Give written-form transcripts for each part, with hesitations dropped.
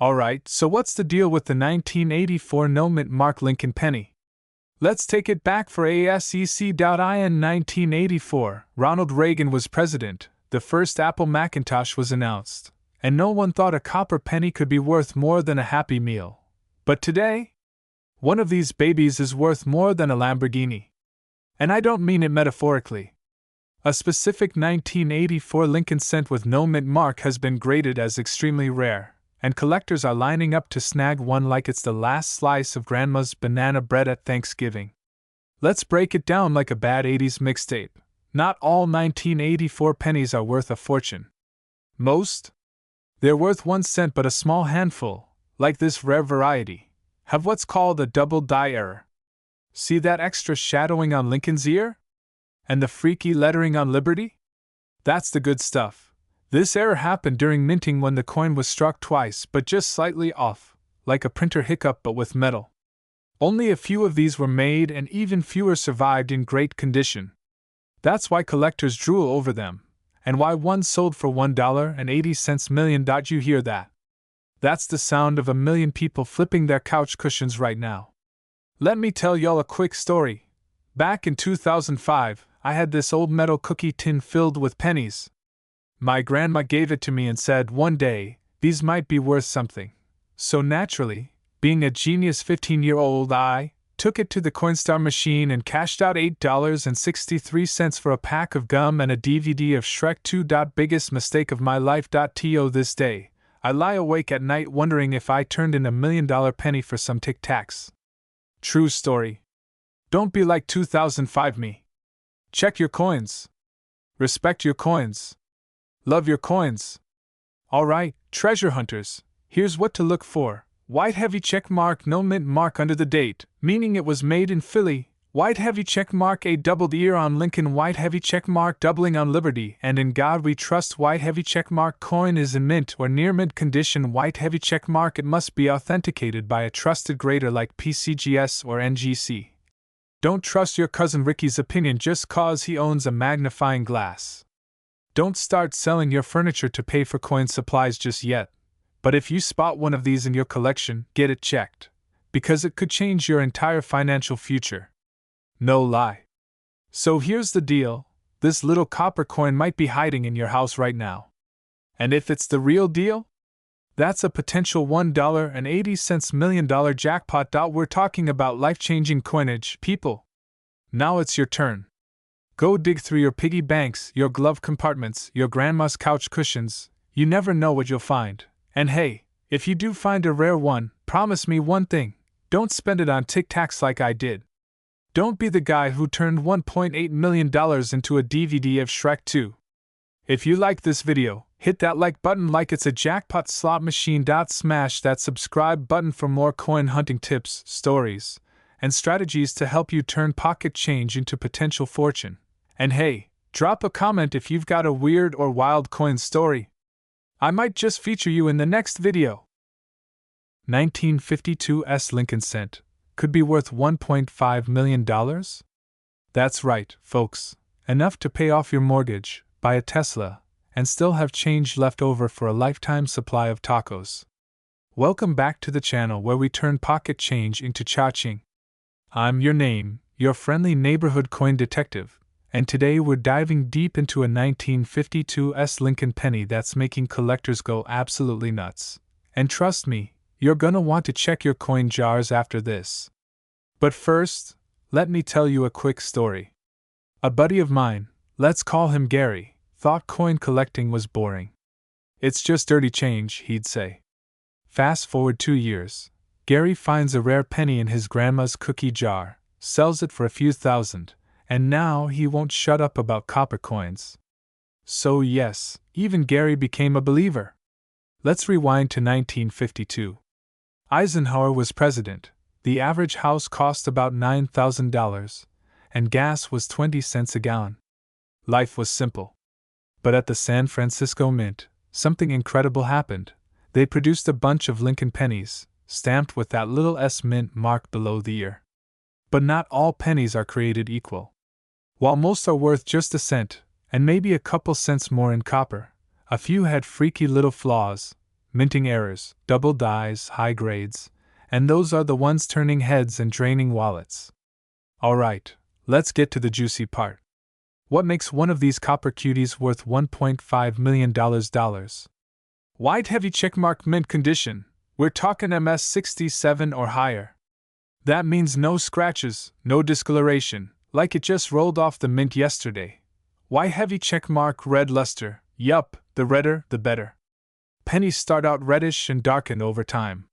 Alright, so what's the deal with the 1984 no-mint mark Lincoln penny? Let's take it back for ASEC.in 1984. Ronald Reagan was president, the first Apple Macintosh was announced, and no one thought a copper penny could be worth more than a Happy Meal. But today, one of these babies is worth more than a Lamborghini. And I don't mean it metaphorically. A specific 1984 Lincoln cent with no mint mark has been graded as extremely rare, and collectors are lining up to snag one like it's the last slice of Grandma's banana bread at Thanksgiving. Let's break it down like a bad 80s mixtape. Not all 1984 pennies are worth a fortune. Most? They're worth 1 cent, but a small handful, like this rare variety, have what's called a double die error. See that extra shadowing on Lincoln's ear? And the freaky lettering on Liberty? That's the good stuff. This error happened during minting when the coin was struck twice, but just slightly off, like a printer hiccup but with metal. Only a few of these were made, and even fewer survived in great condition. That's why collectors drool over them, and why one sold for $1.80 million. You hear that? That's the sound of 1 million people flipping their couch cushions right now. Let me tell y'all a quick story. Back in 2005, I had this old metal cookie tin filled with pennies. My grandma gave it to me and said one day, these might be worth something. So naturally, being a genius 15-year-old, I took it to the Coinstar machine and cashed out $8.63 for a pack of gum and a DVD of Shrek 2. Biggest mistake of my life. To this day, I lie awake at night wondering if I turned in $1 million penny for some Tic Tacs. True story. Don't be like 2005 me. Check your coins. Respect your coins. Love your coins. Alright, treasure hunters, here's what to look for. White heavy check mark, no mint mark under the date, meaning it was made in Philly. White heavy check mark, a doubled ear on Lincoln. White heavy check mark, doubling on Liberty. And in God we trust. White heavy check mark, coin is in mint or near mint condition. White heavy check mark, it must be authenticated by a trusted grader like PCGS or NGC. Don't trust your cousin Ricky's opinion just cause he owns a magnifying glass. Don't start selling your furniture to pay for coin supplies just yet. But if you spot one of these in your collection, get it checked, because it could change your entire financial future. No lie. So here's the deal, this little copper coin might be hiding in your house right now. And if it's the real deal? That's a potential $1.80 million jackpot. We're talking about life-changing coinage, people. Now it's your turn. Go dig through your piggy banks, your glove compartments, your grandma's couch cushions. You never know what you'll find. And hey, if you do find a rare one, promise me one thing. Don't spend it on Tic Tacs like I did. Don't be the guy who turned $1.8 million into a DVD of Shrek 2. If you like this video, hit that like button like it's a jackpot slot machine. Smash that subscribe button for more coin hunting tips, stories, and strategies to help you turn pocket change into potential fortune. And hey, drop a comment if you've got a weird or wild coin story. I might just feature you in the next video. 1952 Lincoln cent could be worth $1.5 million? That's right, folks. Enough to pay off your mortgage, buy a Tesla, and still have change left over for a lifetime supply of tacos. Welcome back to the channel where we turn pocket change into cha-ching. I'm your friendly neighborhood coin detective. And today we're diving deep into a 1952 Lincoln penny that's making collectors go absolutely nuts. And trust me, you're gonna want to check your coin jars after this. But first, let me tell you a quick story. A buddy of mine, let's call him Gary, thought coin collecting was boring. It's just dirty change, he'd say. Fast forward 2 years, Gary finds a rare penny in his grandma's cookie jar, sells it for a few thousand. And now he won't shut up about copper coins. So yes, even Gary became a believer. Let's rewind to 1952. Eisenhower was president, the average house cost about $9,000, and gas was 20 cents a gallon. Life was simple. But at the San Francisco Mint, something incredible happened. They produced a bunch of Lincoln pennies, stamped with that little S mint mark below the ear. But not all pennies are created equal. While most are worth just a cent, and maybe a couple cents more in copper, a few had freaky little flaws, minting errors, double dies, high grades, and those are the ones turning heads and draining wallets. Alright, let's get to the juicy part. What makes one of these copper cuties worth $1.5 million? White heavy checkmark mint condition. We're talking MS67 or higher. That means no scratches, no discoloration, like it just rolled off the mint yesterday. White heavy checkmark red luster. Yup, the redder, the better. Pennies start out reddish and darken over time.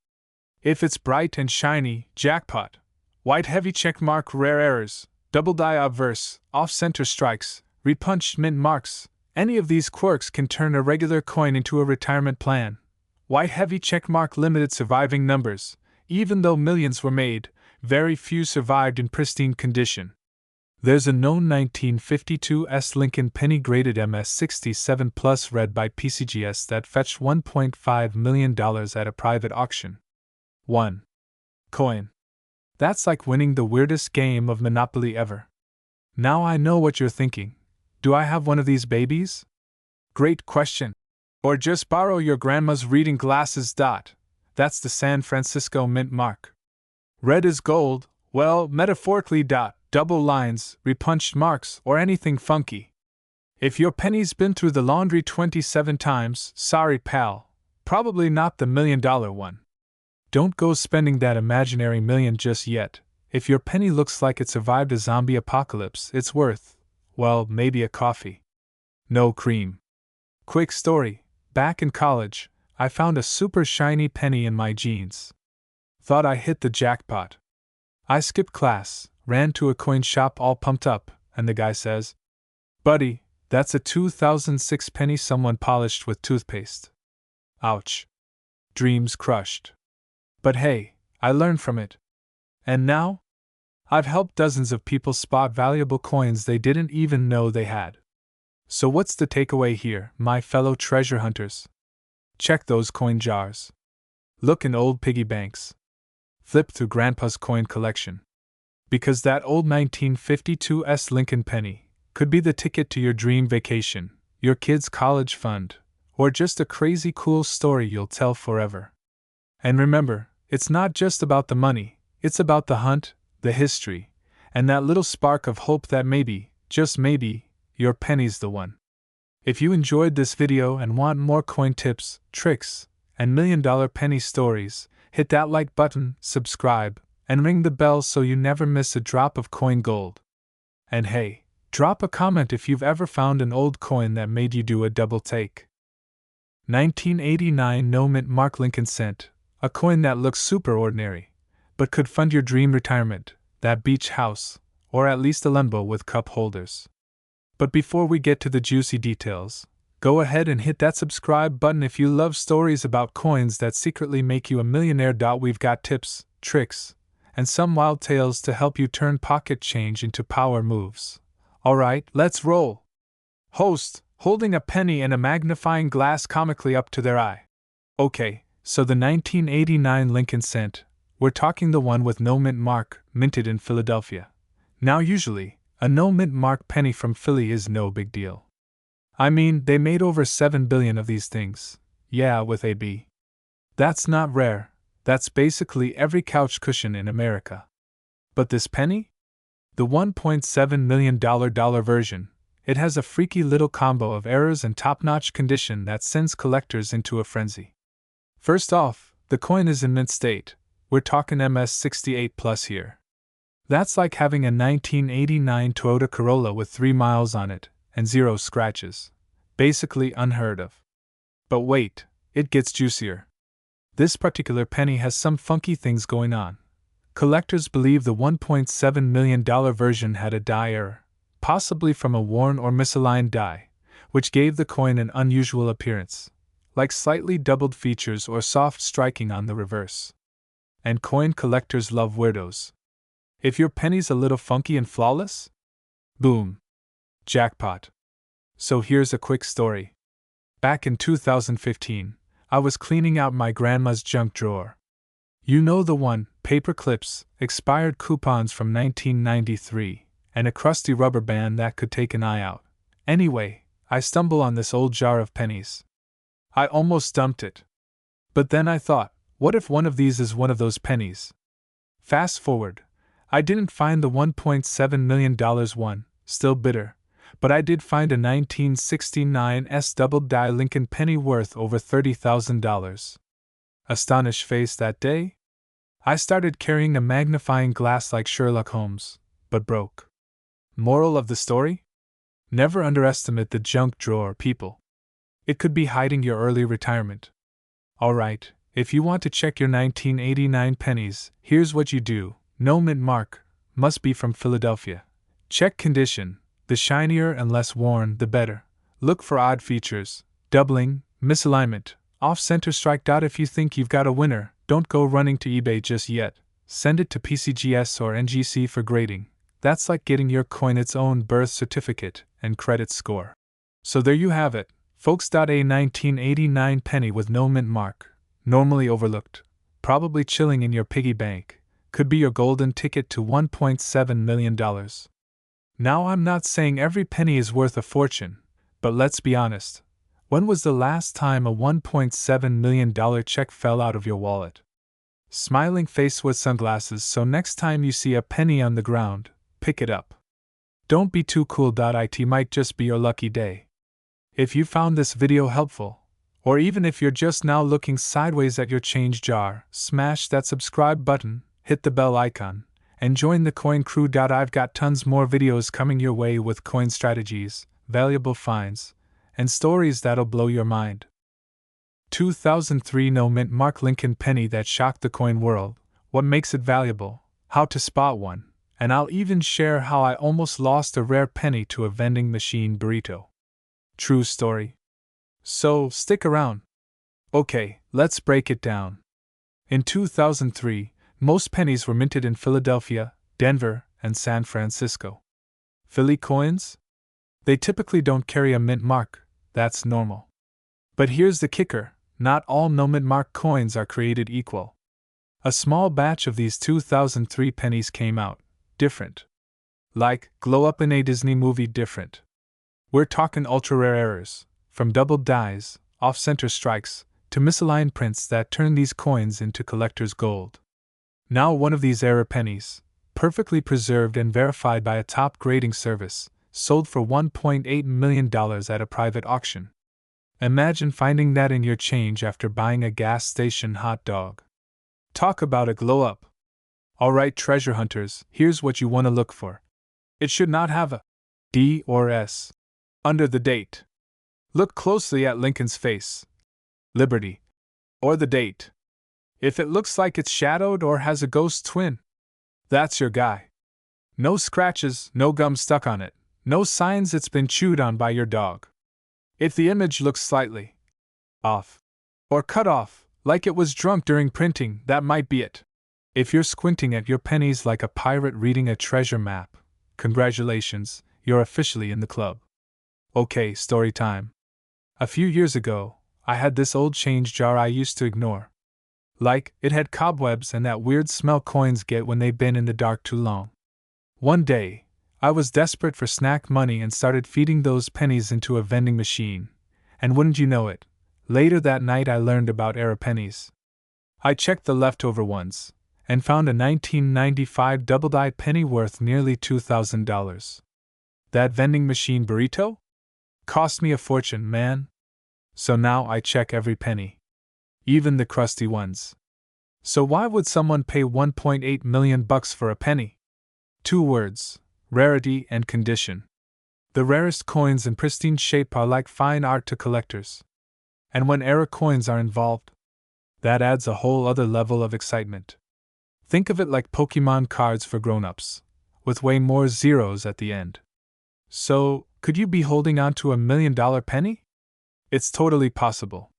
If it's bright and shiny, jackpot. White heavy checkmark rare errors, double die obverse, off-center strikes, repunched mint marks. Any of these quirks can turn a regular coin into a retirement plan. White heavy checkmark limited surviving numbers. Even though millions were made, very few survived in pristine condition. There's a known 1952 S Lincoln penny graded MS67 Plus read by PCGS that fetched $1.5 million at a private auction. 1. Coin. That's like winning the weirdest game of Monopoly ever. Now I know what you're thinking. Do I have one of these babies? Great question. Or just borrow your grandma's reading glasses. That's the San Francisco Mint mark. Red is gold, well, metaphorically. Double lines, repunched marks, or anything funky. If your penny's been through the laundry 27 times, sorry pal, probably not the $1 million one. Don't go spending that imaginary million just yet. If your penny looks like it survived a zombie apocalypse, it's worth, well, maybe a coffee. No cream. Quick story. Back in college, I found a super shiny penny in my jeans. Thought I hit the jackpot. I skipped class, ran to a coin shop all pumped up, and the guy says, "Buddy, that's a 2006 penny someone polished with toothpaste." Ouch. Dreams crushed. But hey, I learned from it. And now? I've helped dozens of people spot valuable coins they didn't even know they had. So what's the takeaway here, my fellow treasure hunters? Check those coin jars. Look in old piggy banks. Flip through Grandpa's coin collection. Because that old 1952 S Lincoln penny could be the ticket to your dream vacation, your kid's college fund, or just a crazy cool story you'll tell forever. And remember, it's not just about the money, it's about the hunt, the history, and that little spark of hope that maybe, just maybe, your penny's the one. If you enjoyed this video and want more coin tips, tricks, and $1 million penny stories, hit that like button, subscribe, and ring the bell so you never miss a drop of coin gold. And hey, drop a comment if you've ever found an old coin that made you do a double take. 1989 No Mint Mark Lincoln Cent, a coin that looks super ordinary, but could fund your dream retirement, that beach house, or at least a Lambo with cup holders. But before we get to the juicy details, go ahead and hit that subscribe button if you love stories about coins that secretly make you a millionaire. We've got tips, tricks, and some wild tales to help you turn pocket change into power moves. Alright, let's roll. Host, holding a penny and a magnifying glass comically up to their eye. Okay, so the 1989 Lincoln Cent, we're talking the one with no mint mark, minted in Philadelphia. Now usually, a no mint mark penny from Philly is no big deal. I mean, they made over 7 billion of these things. Yeah, with a B. That's not rare. That's basically every couch cushion in America. But this penny? The $1.7 million version, it has a freaky little combo of errors and top-notch condition that sends collectors into a frenzy. First off, the coin is in mint state. We're talking MS68 Plus here. That's like having a 1989 Toyota Corolla with 3 miles on it and 0 scratches. Basically unheard of. But wait, it gets juicier. This particular penny has some funky things going on. Collectors believe the $1.7 million version had a die error, possibly from a worn or misaligned die, which gave the coin an unusual appearance, like slightly doubled features or soft striking on the reverse. And coin collectors love weirdos. If your penny's a little funky and flawless? Boom. Jackpot. So here's a quick story. Back in 2015, I was cleaning out my grandma's junk drawer. You know the one, paper clips, expired coupons from 1993, and a crusty rubber band that could take an eye out. Anyway, I stumble on this old jar of pennies. I almost dumped it. But then I thought, what if one of these is one of those pennies? Fast forward. I didn't find the $1.7 million one, still bitter, but I did find a 1969 double die Lincoln penny worth over $30,000. Astonished face that day? I started carrying a magnifying glass like Sherlock Holmes, but broke. Moral of the story? Never underestimate the junk drawer people. It could be hiding your early retirement. Alright, if you want to check your 1989 pennies, here's what you do. No mint mark, must be from Philadelphia. Check condition, the shinier and less worn, the better. Look for odd features, doubling, misalignment, off-center strike. If you think you've got a winner, don't go running to eBay just yet. Send it to PCGS or NGC for grading. That's like getting your coin its own birth certificate and credit score. So there you have it, folks. A 1989 penny with no mint mark, normally overlooked, probably chilling in your piggy bank, could be your golden ticket to $1.7 million. Now, I'm not saying every penny is worth a fortune, but let's be honest. When was the last time a $1.7 million check fell out of your wallet? Smiling face with sunglasses, so next time you see a penny on the ground, pick it up. Don't be too cool. It might just be your lucky day. If you found this video helpful, or even if you're just now looking sideways at your change jar, smash that subscribe button, hit the bell icon, and join the coin crew. I've got tons more videos coming your way with coin strategies, valuable finds, and stories that'll blow your mind. 2003 no mint mark Lincoln penny that shocked the coin world, what makes it valuable, how to spot one, and I'll even share how I almost lost a rare penny to a vending machine burrito. True story. So, stick around. Okay, let's break it down. In 2003, most pennies were minted in Philadelphia, Denver, and San Francisco. Philly coins? They typically don't carry a mint mark, that's normal. But here's the kicker, not all no mint mark coins are created equal. A small batch of these 2003 pennies came out, different. Like, glow up in a Disney movie different. We're talking ultra-rare errors, from double dies, off-center strikes, to misaligned prints that turn these coins into collector's gold. Now one of these error pennies, perfectly preserved and verified by a top grading service, sold for $1.8 million at a private auction. Imagine finding that in your change after buying a gas station hot dog. Talk about a glow up. Alright, treasure hunters, here's what you want to look for. It should not have a D or S under the date. Look closely at Lincoln's face, Liberty, or the date. If it looks like it's shadowed or has a ghost twin, that's your guy. No scratches, no gum stuck on it, no signs it's been chewed on by your dog. If the image looks slightly off, or cut off, like it was drunk during printing, that might be it. If you're squinting at your pennies like a pirate reading a treasure map, congratulations, you're officially in the club. Okay, story time. A few years ago, I had this old change jar I used to ignore. Like, it had cobwebs and that weird smell coins get when they've been in the dark too long. One day, I was desperate for snack money and started feeding those pennies into a vending machine, and wouldn't you know it, later that night I learned about error pennies. I checked the leftover ones, and found a 1995 double-die penny worth nearly $2,000. That vending machine burrito? Cost me a fortune, man. So now I check every penny. Even the crusty ones. So why would someone pay $1.8 million for a penny? 2 words, rarity and condition. The rarest coins in pristine shape are like fine art to collectors. And when error coins are involved, that adds a whole other level of excitement. Think of it like Pokemon cards for grown-ups, with way more zeros at the end. So, could you be holding on to $1 million penny? It's totally possible.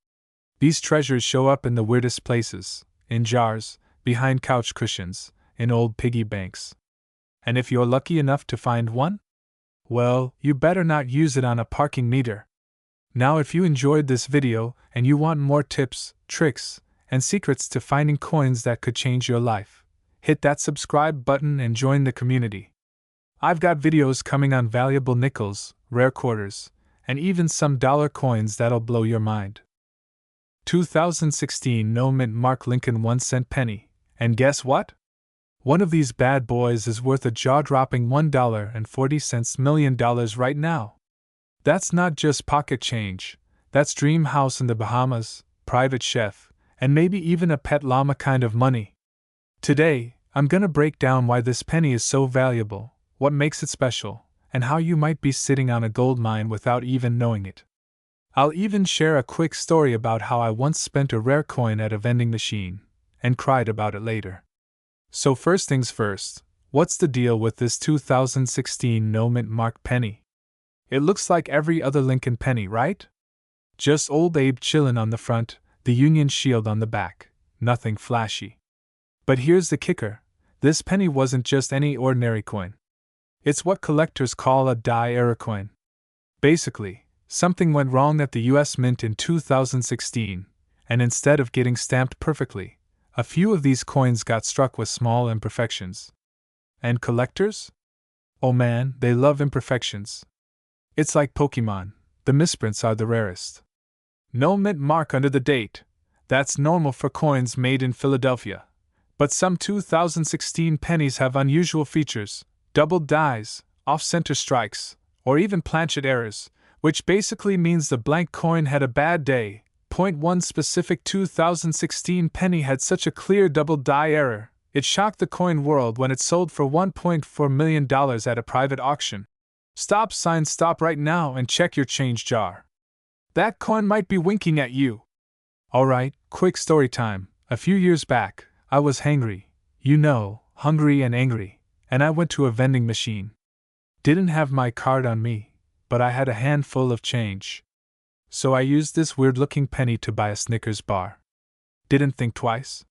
These treasures show up in the weirdest places, in jars, behind couch cushions, in old piggy banks. And if you're lucky enough to find one? Well, you better not use it on a parking meter. Now if you enjoyed this video and you want more tips, tricks, and secrets to finding coins that could change your life, hit that subscribe button and join the community. I've got videos coming on valuable nickels, rare quarters, and even some dollar coins that'll blow your mind. 2016 no mint mark Lincoln 1-cent penny. And guess what? One of these bad boys is worth a jaw-dropping $1.40 million right now. That's not just pocket change, that's dream house in the Bahamas, private chef, and maybe even a pet llama kind of money. Today, I'm gonna break down why this penny is so valuable, what makes it special, and how you might be sitting on a gold mine without even knowing it. I'll even share a quick story about how I once spent a rare coin at a vending machine, and cried about it later. So first things first, what's the deal with this 2016 no mint mark penny? It looks like every other Lincoln penny, right? Just old Abe chillin' on the front, the Union shield on the back, nothing flashy. But here's the kicker, this penny wasn't just any ordinary coin. It's what collectors call a die-error coin. Basically, something went wrong at the US Mint in 2016, and instead of getting stamped perfectly, a few of these coins got struck with small imperfections. And collectors? Oh man, they love imperfections. It's like Pokemon, the misprints are the rarest. No mint mark under the date, that's normal for coins made in Philadelphia. But some 2016 pennies have unusual features, doubled dies, off-center strikes, or even planchet errors, which basically means the blank coin had a bad day. One specific 2016 penny had such a clear double die error, it shocked the coin world when it sold for $1.4 million at a private auction. Stop sign stop right now and check your change jar. That coin might be winking at you. Alright, quick story time. A few years back, I was hangry, hungry and angry, and I went to a vending machine. Didn't have my card on me, but I had a handful of change. So I used this weird-looking penny to buy a Snickers bar. Didn't think twice.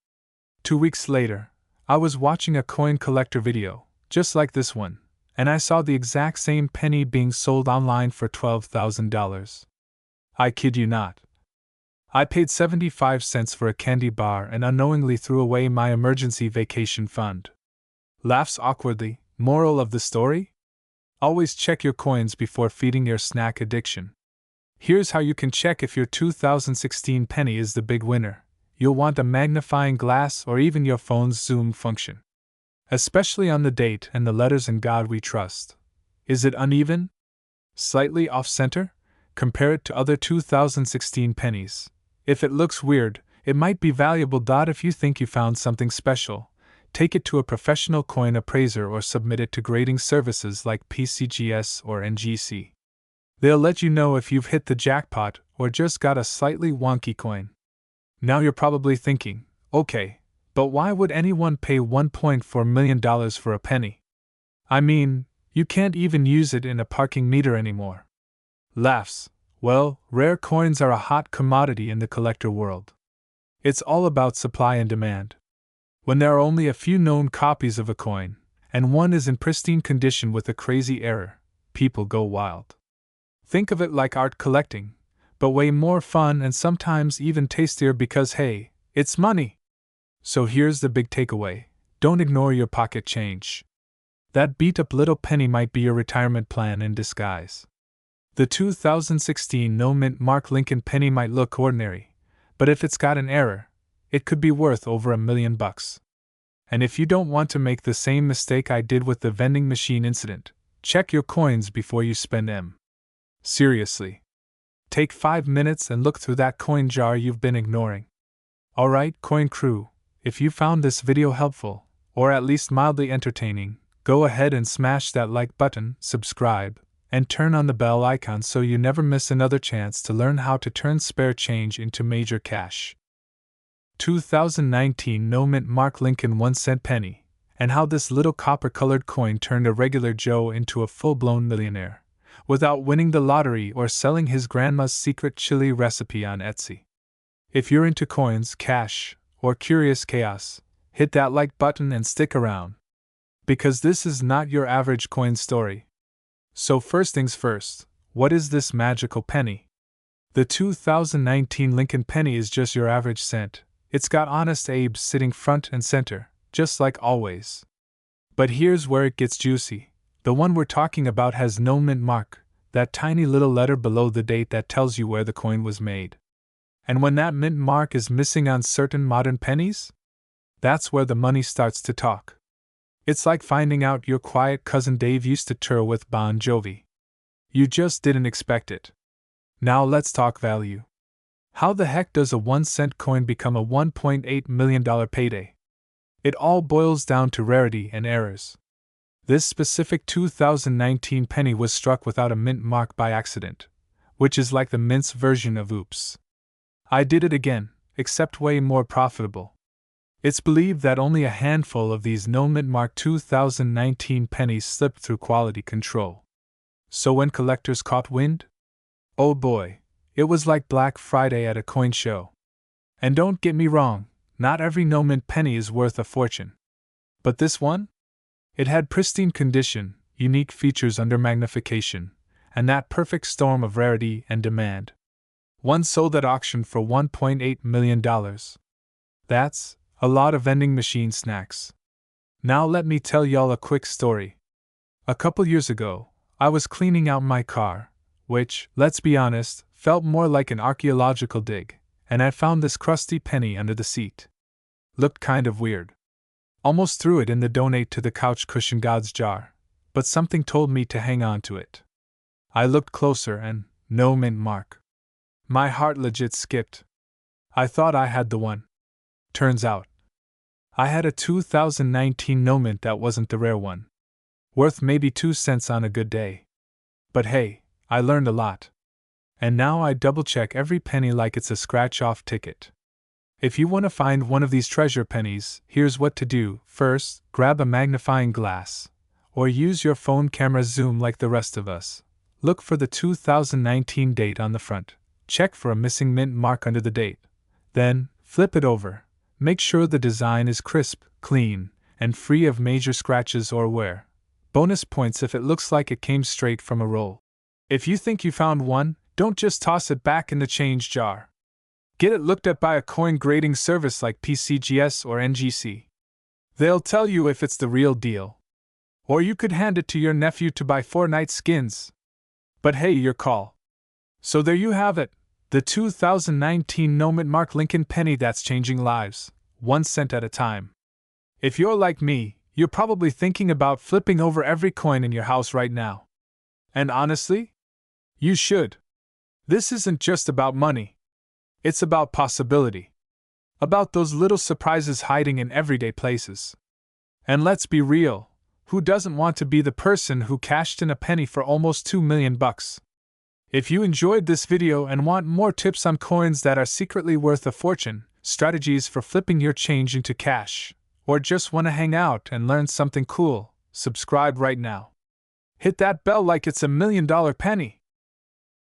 2 weeks later, I was watching a coin collector video, just like this one, and I saw the exact same penny being sold online for $12,000. I kid you not. I paid 75 cents for a candy bar and unknowingly threw away my emergency vacation fund. Laughs awkwardly. Moral of the story? Always check your coins before feeding your snack addiction. Here's how you can check if your 2016 penny is the big winner. You'll want a magnifying glass or even your phone's zoom function. Especially on the date and the letters "In God We Trust." Is it uneven? Slightly off-center? Compare it to other 2016 pennies. If it looks weird, it might be valuable. If you think you found something special, take it to a professional coin appraiser or submit it to grading services like PCGS or NGC. They'll let you know if you've hit the jackpot or just got a slightly wonky coin. Now you're probably thinking, okay, but why would anyone pay $1.4 million for a penny? I mean, you can't even use it in a parking meter anymore. Laughs. Well, rare coins are a hot commodity in the collector world. It's all about supply and demand. When there are only a few known copies of a coin, and one is in pristine condition with a crazy error, people go wild. Think of it like art collecting, but way more fun and sometimes even tastier because hey, it's money! So here's the big takeaway, don't ignore your pocket change. That beat-up little penny might be your retirement plan in disguise. The 2016 no mint mark Lincoln penny might look ordinary, but if it's got an error, it could be worth over $1 million. And if you don't want to make the same mistake I did with the vending machine incident, check your coins before you spend them. Seriously. Take 5 minutes and look through that coin jar you've been ignoring. Alright, coin crew, if you found this video helpful, or at least mildly entertaining, go ahead and smash that like button, subscribe, and turn on the bell icon so you never miss another chance to learn how to turn spare change into major cash. 2019 no mint mark Lincoln 1-cent penny, and how this little copper-colored coin turned a regular Joe into a full-blown millionaire, without winning the lottery or selling his grandma's secret chili recipe on Etsy. If you're into coins, cash, or curious chaos, hit that like button and stick around. Because this is not your average coin story. So first things first, what is this magical penny? The 2019 Lincoln penny is just your average cent. It's got Honest Abe sitting front and center, just like always. But here's where it gets juicy. The one we're talking about has no mint mark, that tiny little letter below the date that tells you where the coin was made. And when that mint mark is missing on certain modern pennies, that's where the money starts to talk. It's like finding out your quiet cousin Dave used to tour with Bon Jovi. You just didn't expect it. Now let's talk value. How the heck does a 1-cent coin become a $1.8 million payday? It all boils down to rarity and errors. This specific 2019 penny was struck without a mint mark by accident, which is like the mint's version of oops. I did it again, except way more profitable. It's believed that only a handful of these no mint mark 2019 pennies slipped through quality control. So when collectors caught wind? Oh boy, it was like Black Friday at a coin show. And don't get me wrong, not every no mint penny is worth a fortune. But this one? It had pristine condition, unique features under magnification, and that perfect storm of rarity and demand. One sold at auction for $1.8 million. That's a lot of vending machine snacks. Now let me tell y'all a quick story. A couple years ago, I was cleaning out my car, which, let's be honest, felt more like an archaeological dig, and I found this crusty penny under the seat. Looked kind of weird. Almost threw it in the donate to the couch cushion gods jar, but something told me to hang on to it. I looked closer and, no mint mark. My heart legit skipped. I thought I had the one. Turns out, I had a 2019 no mint that wasn't the rare one. Worth maybe 2 cents on a good day. But hey, I learned a lot. And now I double-check every penny like it's a scratch-off ticket. If you want to find one of these treasure pennies, here's what to do. First, grab a magnifying glass. Or use your phone camera zoom like the rest of us. Look for the 2019 date on the front. Check for a missing mint mark under the date. Then, flip it over. Make sure the design is crisp, clean, and free of major scratches or wear. Bonus points if it looks like it came straight from a roll. If you think you found one, don't just toss it back in the change jar. Get it looked at by a coin grading service like PCGS or NGC. They'll tell you if it's the real deal. Or you could hand it to your nephew to buy Fortnite skins. But hey, your call. So there you have it, the 2019 no mint mark Lincoln penny that's changing lives, 1 cent at a time. If you're like me, you're probably thinking about flipping over every coin in your house right now. And honestly, you should. This isn't just about money. It's about possibility. About those little surprises hiding in everyday places. And let's be real, who doesn't want to be the person who cashed in a penny for almost $2 million? If you enjoyed this video and want more tips on coins that are secretly worth a fortune, strategies for flipping your change into cash, or just want to hang out and learn something cool, subscribe right now. Hit that bell like it's $1 million penny.